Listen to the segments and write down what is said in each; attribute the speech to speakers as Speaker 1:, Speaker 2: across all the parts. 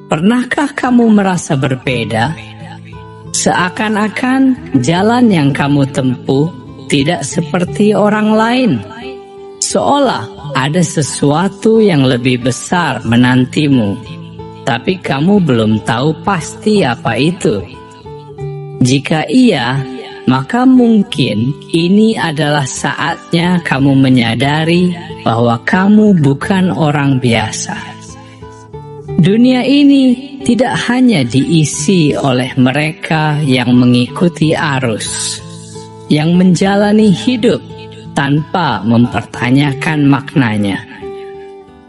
Speaker 1: Pernahkah kamu merasa berbeda? Seakan-akan jalan yang kamu tempuh tidak seperti orang lain. Seolah ada sesuatu yang lebih besar menantimu, tapi kamu belum tahu pasti apa itu. Jika iya, maka mungkin ini adalah saatnya kamu menyadari bahwa kamu bukan orang biasa. Dunia ini tidak hanya diisi oleh mereka yang mengikuti arus, yang menjalani hidup tanpa mempertanyakan maknanya.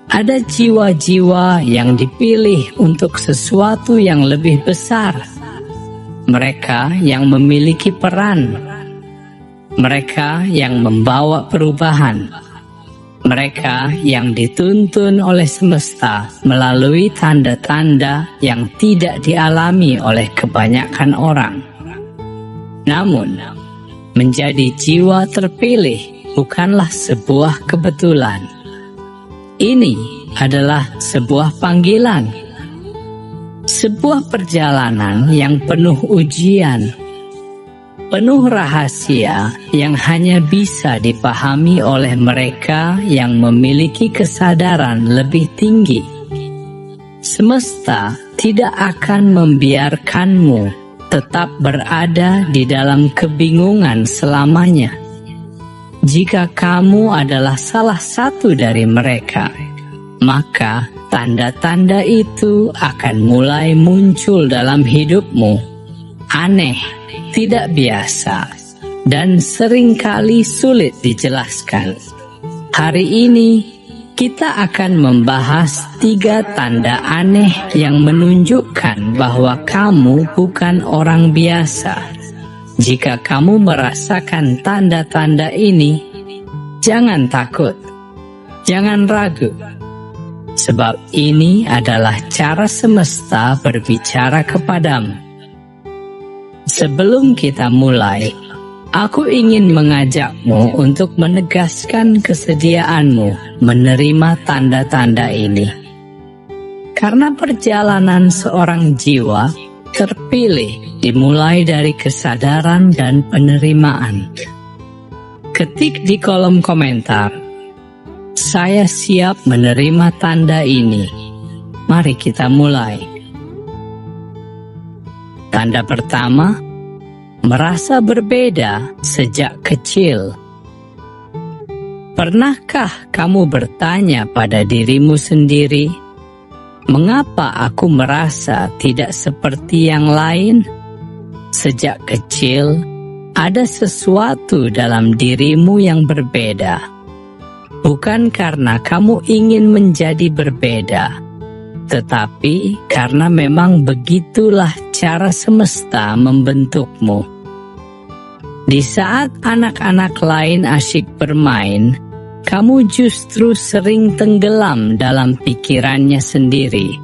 Speaker 1: Ada jiwa-jiwa yang dipilih untuk sesuatu yang lebih besar. Mereka yang memiliki peran, mereka yang membawa perubahan, mereka yang dituntun oleh semesta melalui tanda-tanda yang tidak dialami oleh kebanyakan orang. Namun, menjadi jiwa terpilih bukanlah sebuah kebetulan. Ini adalah sebuah panggilan, sebuah perjalanan yang penuh ujian, penuh rahasia yang hanya bisa dipahami oleh mereka yang memiliki kesadaran lebih tinggi. Semesta tidak akan membiarkanmu tetap berada di dalam kebingungan selamanya. Jika kamu adalah salah satu dari mereka, maka tanda-tanda itu akan mulai muncul dalam hidupmu. Aneh, tidak biasa, dan seringkali sulit dijelaskan. Hari ini, kita akan membahas 3 tanda aneh yang menunjukkan bahwa kamu bukan orang biasa. Jika kamu merasakan tanda-tanda ini, jangan takut, jangan ragu, sebab ini adalah cara semesta berbicara kepadamu. Sebelum kita mulai, aku ingin mengajakmu untuk menegaskan kesediaanmu menerima tanda-tanda ini. Karena perjalanan seorang jiwa terpilih dimulai dari kesadaran dan penerimaan. Ketik di kolom komentar, "Saya siap menerima tanda ini." Mari kita mulai. Tanda pertama, merasa berbeda sejak kecil. Pernahkah kamu bertanya pada dirimu sendiri, mengapa aku merasa tidak seperti yang lain? Sejak kecil, ada sesuatu dalam dirimu yang berbeda. Bukan karena kamu ingin menjadi berbeda, tetapi karena memang begitulah cara semesta membentukmu. Di saat anak-anak lain asyik bermain, kamu justru sering tenggelam dalam pikirannya sendiri,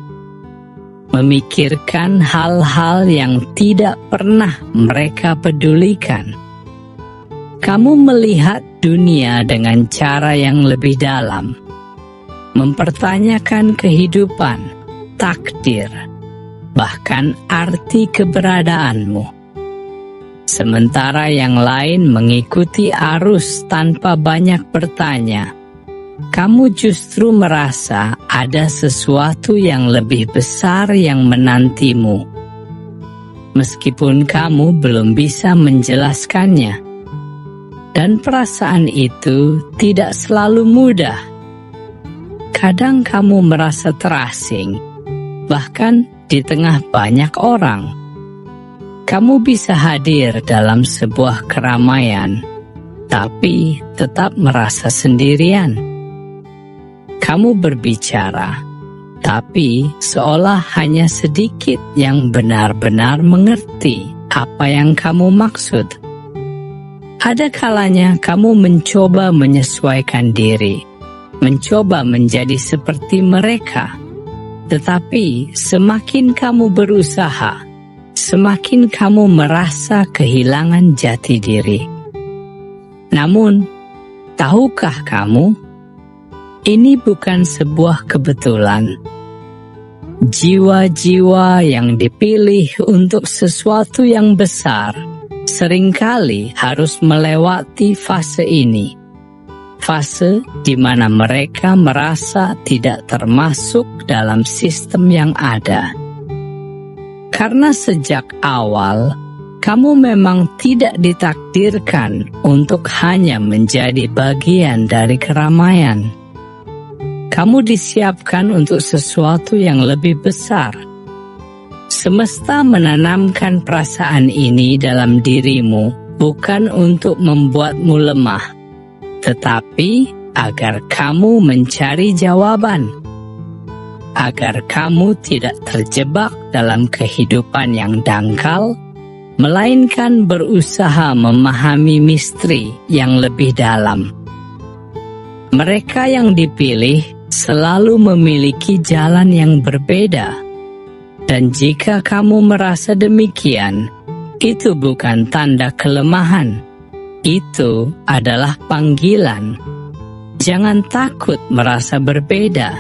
Speaker 1: memikirkan hal-hal yang tidak pernah mereka pedulikan. Kamu melihat dunia dengan cara yang lebih dalam, mempertanyakan kehidupan, takdir, bahkan arti keberadaanmu. Sementara yang lain mengikuti arus tanpa banyak bertanya, kamu justru merasa ada sesuatu yang lebih besar yang menantimu. Meskipun kamu belum bisa menjelaskannya, dan perasaan itu tidak selalu mudah. Kadang kamu merasa terasing, bahkan di tengah banyak orang. Kamu bisa hadir dalam sebuah keramaian, tapi tetap merasa sendirian. Kamu berbicara, tapi seolah hanya sedikit yang benar-benar mengerti apa yang kamu maksud. Ada kalanya kamu mencoba menyesuaikan diri, mencoba menjadi seperti mereka. Tetapi semakin kamu berusaha, semakin kamu merasa kehilangan jati diri. Namun, tahukah kamu, ini bukan sebuah kebetulan. jiwa-jiwa yang dipilih untuk sesuatu yang besar seringkali harus melewati fase ini. Fase di mana mereka merasa tidak termasuk dalam sistem yang ada. Karena sejak awal, kamu memang tidak ditakdirkan untuk hanya menjadi bagian dari keramaian. Kamu disiapkan untuk sesuatu yang lebih besar. Semesta menanamkan perasaan ini dalam dirimu bukan untuk membuatmu lemah, tetapi agar kamu mencari jawaban. Agar kamu tidak terjebak dalam kehidupan yang dangkal, melainkan berusaha memahami misteri yang lebih dalam. Mereka yang dipilih selalu memiliki jalan yang berbeda. Dan jika kamu merasa demikian, itu bukan tanda kelemahan. Itu adalah panggilan. Jangan takut merasa berbeda.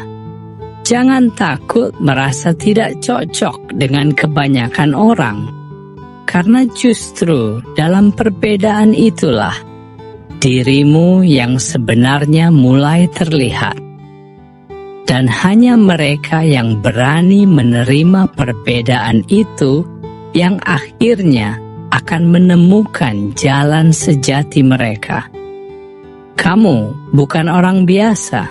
Speaker 1: Jangan takut merasa tidak cocok dengan kebanyakan orang. Karena justru dalam perbedaan itulah dirimu yang sebenarnya mulai terlihat. Dan hanya mereka yang berani menerima perbedaan itu yang akhirnya akan menemukan jalan sejati mereka. Kamu bukan orang biasa,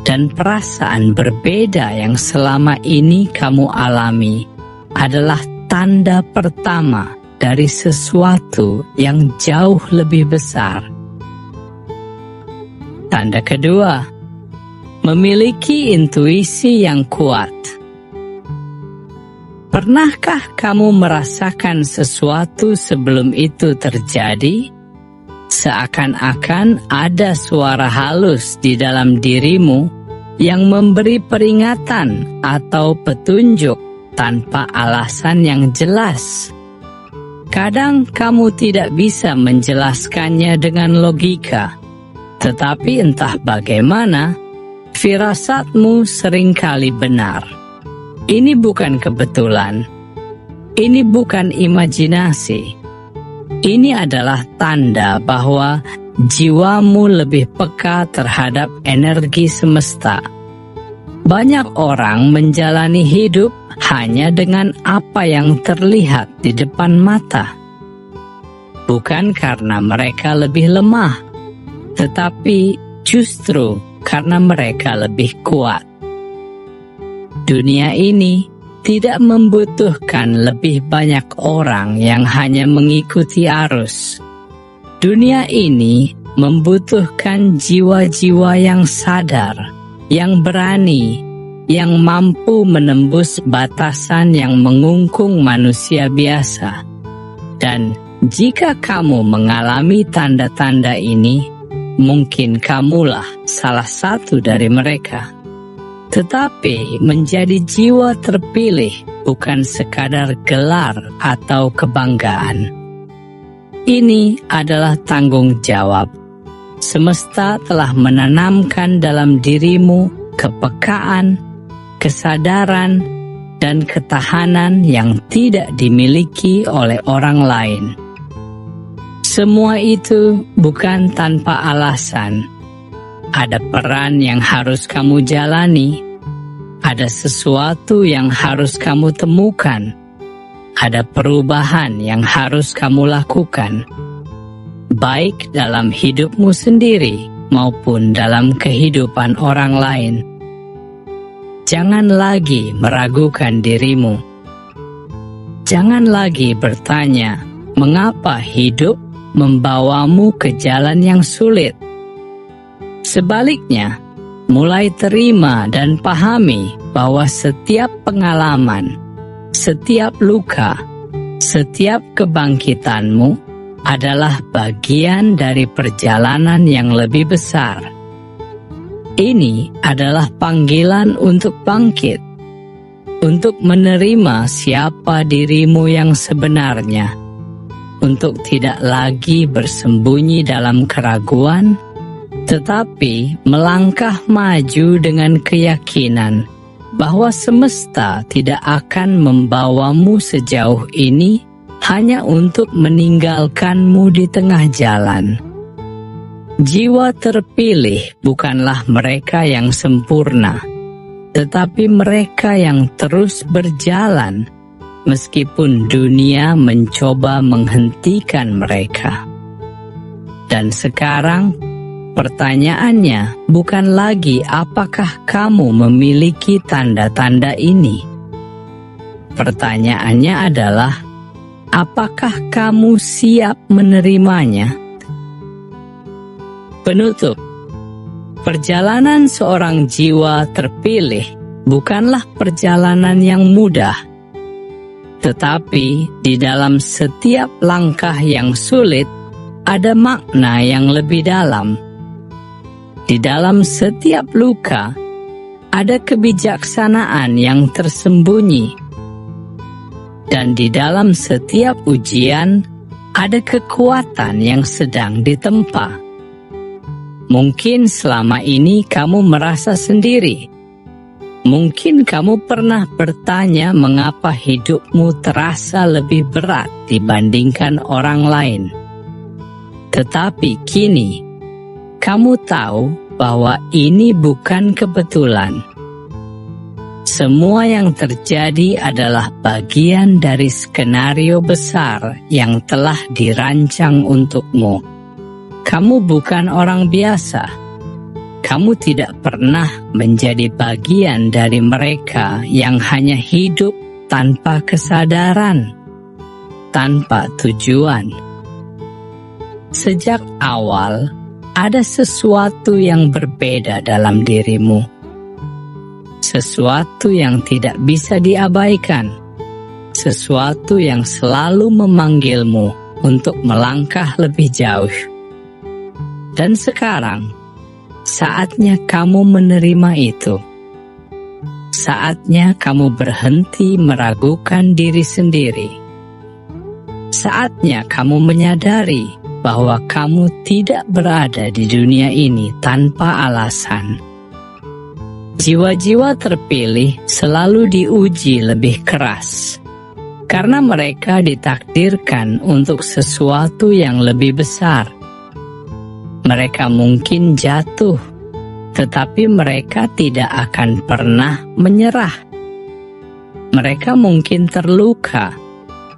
Speaker 1: dan perasaan berbeda yang selama ini kamu alami adalah tanda pertama dari sesuatu yang jauh lebih besar. Tanda kedua, memiliki intuisi yang kuat. Pernahkah kamu merasakan sesuatu sebelum itu terjadi? Seakan-akan ada suara halus di dalam dirimu yang memberi peringatan atau petunjuk tanpa alasan yang jelas. Kadang kamu tidak bisa menjelaskannya dengan logika, tetapi entah bagaimana, firasatmu seringkali benar. Ini bukan kebetulan. Ini bukan imajinasi. Ini adalah tanda bahwa jiwamu lebih peka terhadap energi semesta. Banyak orang menjalani hidup hanya dengan apa yang terlihat di depan mata. Bukan karena mereka lebih lemah, tetapi justru karena mereka lebih kuat. Dunia ini tidak membutuhkan lebih banyak orang yang hanya mengikuti arus. Dunia ini membutuhkan jiwa-jiwa yang sadar, yang berani, yang mampu menembus batasan yang mengungkung manusia biasa. Dan jika kamu mengalami tanda-tanda ini, mungkin kamulah salah satu dari mereka. Tetapi menjadi jiwa terpilih bukan sekadar gelar atau kebanggaan. Ini adalah tanggung jawab. Semesta telah menanamkan dalam dirimu kepekaan, kesadaran, dan ketahanan yang tidak dimiliki oleh orang lain. Semua itu bukan tanpa alasan. Ada peran yang harus kamu jalani. Ada sesuatu yang harus kamu temukan. Ada perubahan yang harus kamu lakukan. Baik dalam hidupmu sendiri maupun dalam kehidupan orang lain. Jangan lagi meragukan dirimu. Jangan lagi bertanya, mengapa hidup membawamu ke jalan yang sulit? Sebaliknya, mulai terima dan pahami bahwa setiap pengalaman, setiap luka, setiap kebangkitanmu adalah bagian dari perjalanan yang lebih besar. Ini adalah panggilan untuk bangkit, untuk menerima siapa dirimu yang sebenarnya, untuk tidak lagi bersembunyi dalam keraguan, tetapi melangkah maju dengan keyakinan bahwa semesta tidak akan membawamu sejauh ini hanya untuk meninggalkanmu di tengah jalan. Jiwa terpilih bukanlah mereka yang sempurna, tetapi mereka yang terus berjalan meskipun dunia mencoba menghentikan mereka. Dan sekarang, pertanyaannya bukan lagi apakah kamu memiliki tanda-tanda ini. Pertanyaannya adalah, apakah kamu siap menerimanya? Penutup. Perjalanan seorang jiwa terpilih bukanlah perjalanan yang mudah. Tetapi di dalam setiap langkah yang sulit, ada makna yang lebih dalam. Di dalam setiap luka, ada kebijaksanaan yang tersembunyi. Dan di dalam setiap ujian, ada kekuatan yang sedang ditempa. Mungkin selama ini kamu merasa sendiri. Mungkin kamu pernah bertanya mengapa hidupmu terasa lebih berat dibandingkan orang lain. Tetapi kini, kamu tahu bahwa ini bukan kebetulan. Semua yang terjadi adalah bagian dari skenario besar yang telah dirancang untukmu. Kamu bukan orang biasa. Kamu tidak pernah menjadi bagian dari mereka yang hanya hidup tanpa kesadaran, tanpa tujuan. Sejak awal, ada sesuatu yang berbeda dalam dirimu. Sesuatu yang tidak bisa diabaikan. Sesuatu yang selalu memanggilmu untuk melangkah lebih jauh. Dan sekarang, saatnya kamu menerima itu. Saatnya kamu berhenti meragukan diri sendiri. Saatnya kamu menyadari bahwa kamu tidak berada di dunia ini tanpa alasan. Jiwa-jiwa terpilih selalu diuji lebih keras, karena mereka ditakdirkan untuk sesuatu yang lebih besar. Mereka mungkin jatuh, tetapi mereka tidak akan pernah menyerah. Mereka mungkin terluka,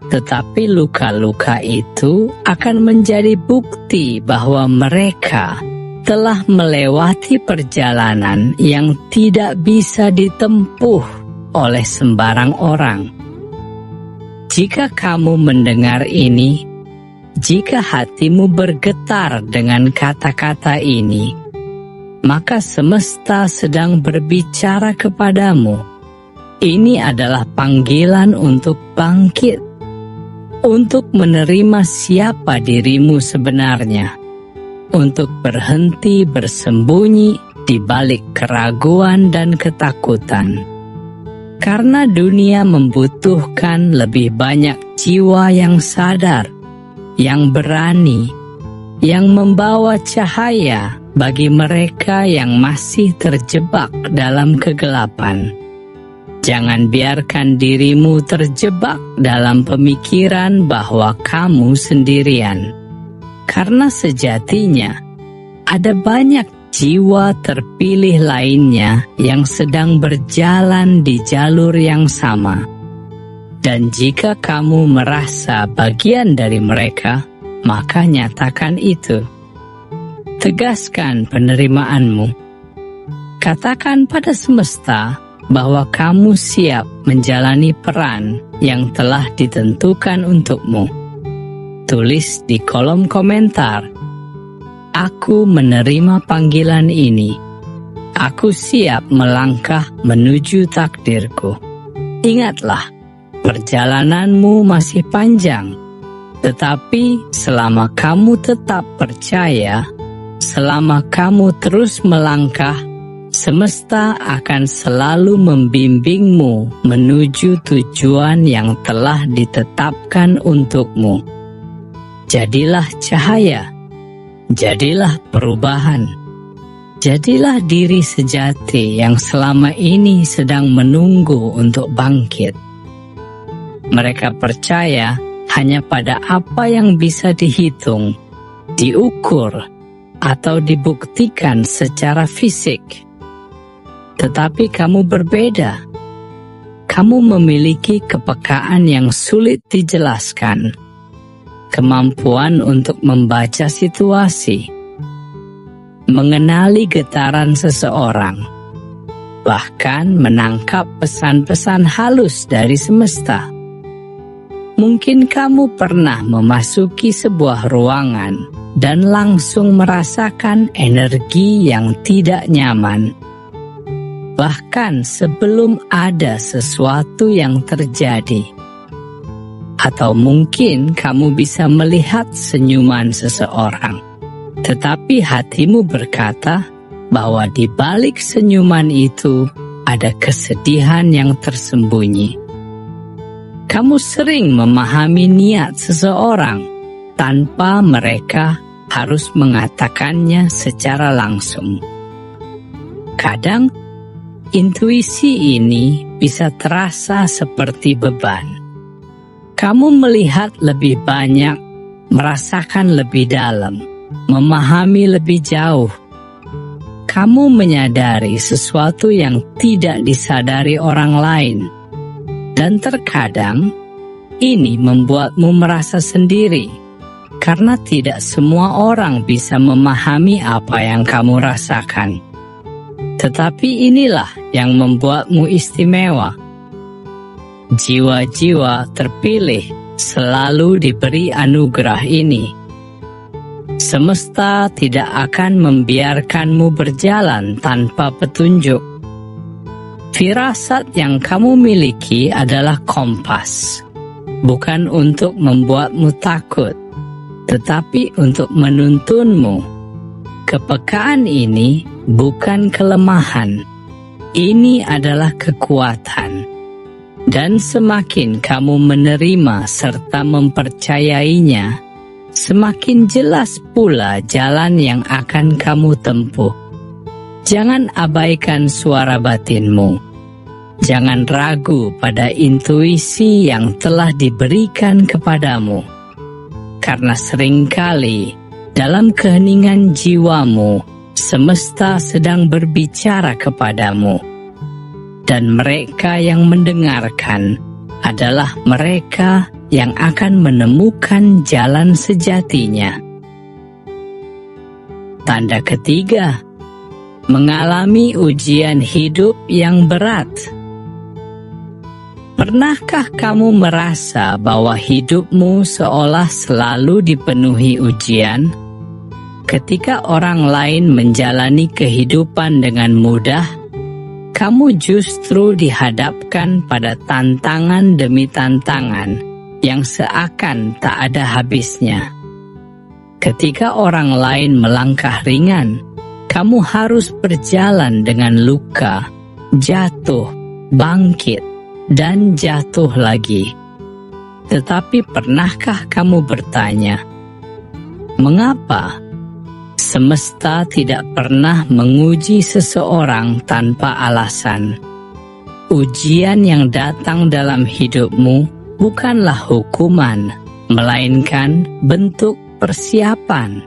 Speaker 1: tetapi luka-luka itu akan menjadi bukti bahwa mereka telah melewati perjalanan yang tidak bisa ditempuh oleh sembarang orang. Jika kamu mendengar ini, jika hatimu bergetar dengan kata-kata ini, maka semesta sedang berbicara kepadamu. Ini adalah panggilan untuk bangkit, untuk menerima siapa dirimu sebenarnya, untuk berhenti bersembunyi di balik keraguan dan ketakutan. Karena dunia membutuhkan lebih banyak jiwa yang sadar, yang berani, yang membawa cahaya bagi mereka yang masih terjebak dalam kegelapan. Jangan biarkan dirimu terjebak dalam pemikiran bahwa kamu sendirian. Karena sejatinya, ada banyak jiwa terpilih lainnya yang sedang berjalan di jalur yang sama. Dan jika kamu merasa bagian dari mereka, maka nyatakan itu. Tegaskan penerimaanmu. Katakan pada semesta bahwa kamu siap menjalani peran yang telah ditentukan untukmu. Tulis di kolom komentar, "Aku menerima panggilan ini. Aku siap melangkah menuju takdirku." Ingatlah, perjalananmu masih panjang, tetapi selama kamu tetap percaya, selama kamu terus melangkah, semesta akan selalu membimbingmu menuju tujuan yang telah ditetapkan untukmu. Jadilah cahaya, jadilah perubahan, Jadilah diri sejati yang selama ini sedang menunggu untuk bangkit. Mereka percaya hanya pada apa yang bisa dihitung, diukur, atau dibuktikan secara fisik. Tetapi kamu berbeda. Kamu memiliki kepekaan yang sulit dijelaskan, kemampuan untuk membaca situasi, mengenali getaran seseorang, bahkan menangkap pesan-pesan halus dari semesta. Mungkin kamu pernah memasuki sebuah ruangan dan langsung merasakan energi yang tidak nyaman. Bahkan sebelum ada sesuatu yang terjadi. Atau mungkin kamu bisa melihat senyuman seseorang, tetapi hatimu berkata bahwa di balik senyuman itu ada kesedihan yang tersembunyi. Kamu sering memahami niat seseorang tanpa mereka harus mengatakannya secara langsung. Kadang, intuisi ini bisa terasa seperti beban. Kamu melihat lebih banyak, merasakan lebih dalam, memahami lebih jauh. Kamu menyadari sesuatu yang tidak disadari orang lain. Dan terkadang, ini membuatmu merasa sendiri, karena tidak semua orang bisa memahami apa yang kamu rasakan. Tetapi inilah yang membuatmu istimewa. Jiwa-jiwa terpilih selalu diberi anugerah ini. Semesta tidak akan membiarkanmu berjalan tanpa petunjuk. Firasat yang kamu miliki adalah kompas, bukan untuk membuatmu takut, tetapi untuk menuntunmu. Kepekaan ini bukan kelemahan, ini adalah kekuatan. Dan semakin kamu menerima serta mempercayainya, semakin jelas pula jalan yang akan kamu tempuh. Jangan abaikan suara batinmu. Jangan ragu pada intuisi yang telah diberikan kepadamu. Karena seringkali dalam keheningan jiwamu, semesta sedang berbicara kepadamu. Dan mereka yang mendengarkan adalah mereka yang akan menemukan jalan sejatinya. Tanda ketiga, mengalami ujian hidup yang berat. Pernahkah kamu merasa bahwa hidupmu seolah selalu dipenuhi ujian? Ketika orang lain menjalani kehidupan dengan mudah, kamu justru dihadapkan pada tantangan demi tantangan yang seakan tak ada habisnya. Ketika orang lain melangkah ringan, kamu harus berjalan dengan luka, jatuh, bangkit, dan jatuh lagi. Tetapi pernahkah kamu bertanya, mengapa semesta tidak pernah menguji seseorang tanpa alasan? Ujian yang datang dalam hidupmu bukanlah hukuman, melainkan bentuk persiapan.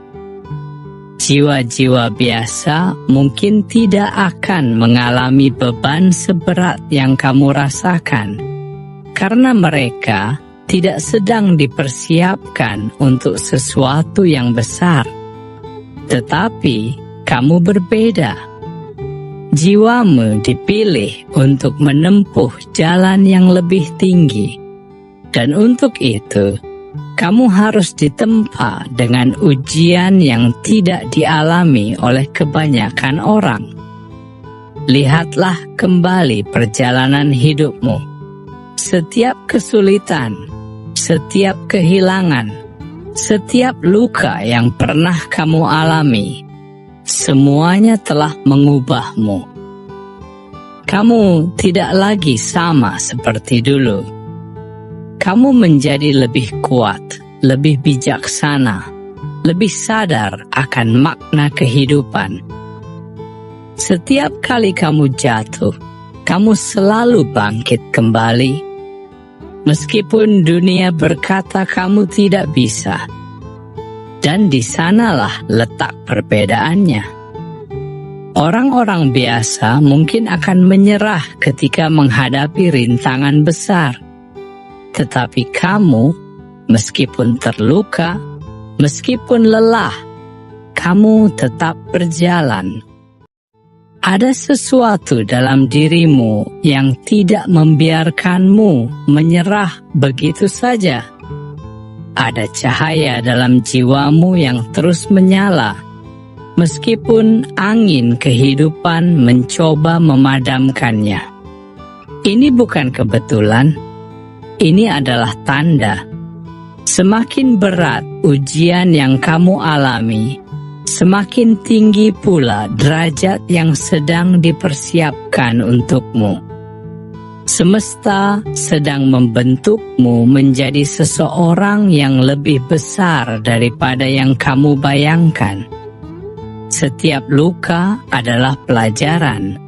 Speaker 1: Jiwa-jiwa biasa mungkin tidak akan mengalami beban seberat yang kamu rasakan, karena mereka tidak sedang dipersiapkan untuk sesuatu yang besar. Tetapi kamu berbeda. Jiwamu dipilih untuk menempuh jalan yang lebih tinggi, dan untuk itu kamu harus ditempa dengan ujian yang tidak dialami oleh kebanyakan orang. Lihatlah kembali perjalanan hidupmu. Setiap kesulitan, setiap kehilangan, setiap luka yang pernah kamu alami, semuanya telah mengubahmu. Kamu tidak lagi sama seperti dulu. Kamu menjadi lebih kuat, lebih bijaksana, lebih sadar akan makna kehidupan. Setiap kali kamu jatuh, kamu selalu bangkit kembali. Meskipun dunia berkata kamu tidak bisa. Dan di sanalah letak perbedaannya. Orang-orang biasa mungkin akan menyerah ketika menghadapi rintangan besar. Tetapi kamu, meskipun terluka, meskipun lelah, kamu tetap berjalan. Ada sesuatu dalam dirimu yang tidak membiarkanmu menyerah begitu saja. Ada cahaya dalam jiwamu yang terus menyala, meskipun angin kehidupan mencoba memadamkannya. Ini bukan kebetulan, ini adalah tanda. Semakin berat ujian yang kamu alami, semakin tinggi pula derajat yang sedang dipersiapkan untukmu. Semesta sedang membentukmu menjadi seseorang yang lebih besar daripada yang kamu bayangkan. Setiap luka adalah pelajaran.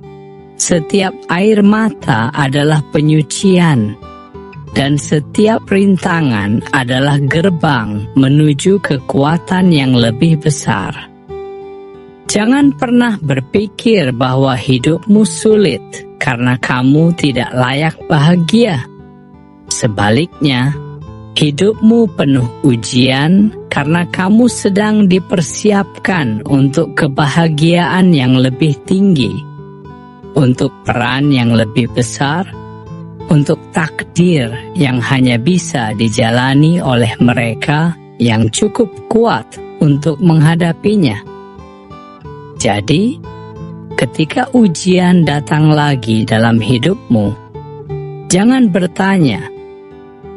Speaker 1: Setiap air mata adalah penyucian. Dan setiap rintangan adalah gerbang menuju kekuatan yang lebih besar. Jangan pernah berpikir bahwa hidupmu sulit karena kamu tidak layak bahagia. Sebaliknya, hidupmu penuh ujian karena kamu sedang dipersiapkan untuk kebahagiaan yang lebih tinggi, untuk peran yang lebih besar, untuk takdir yang hanya bisa dijalani oleh mereka yang cukup kuat untuk menghadapinya. Jadi, ketika ujian datang lagi dalam hidupmu, jangan bertanya,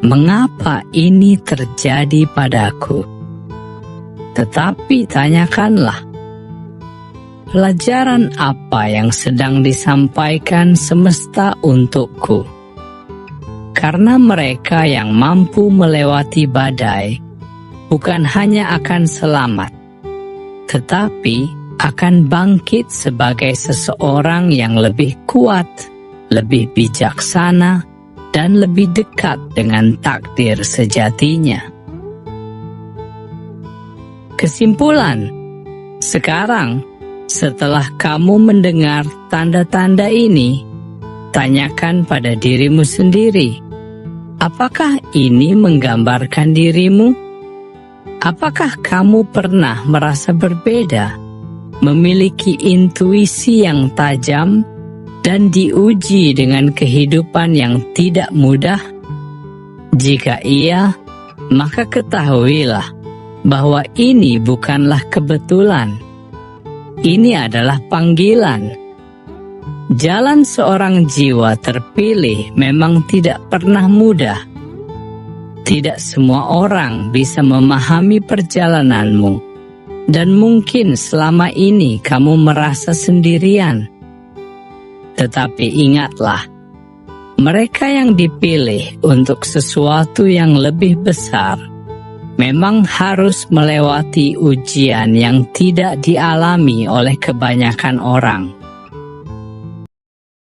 Speaker 1: "Mengapa ini terjadi padaku?" Tetapi tanyakanlah, "Pelajaran apa yang sedang disampaikan semesta untukku?" Karena mereka yang mampu melewati badai bukan hanya akan selamat, tetapi akan bangkit sebagai seseorang yang lebih kuat, lebih bijaksana, dan lebih dekat dengan takdir sejatinya. Kesimpulan, sekarang setelah kamu mendengar tanda-tanda ini, tanyakan pada dirimu sendiri, apakah ini menggambarkan dirimu? Apakah kamu pernah merasa berbeda? Memiliki intuisi yang tajam, dan diuji dengan kehidupan yang tidak mudah? Jika iya, maka ketahuilah bahwa ini bukanlah kebetulan. Ini adalah panggilan. Jalan seorang jiwa terpilih memang tidak pernah mudah. Tidak semua orang bisa memahami perjalananmu. Dan mungkin selama ini kamu merasa sendirian. Tetapi ingatlah, mereka yang dipilih untuk sesuatu yang lebih besar memang harus melewati ujian yang tidak dialami oleh kebanyakan orang.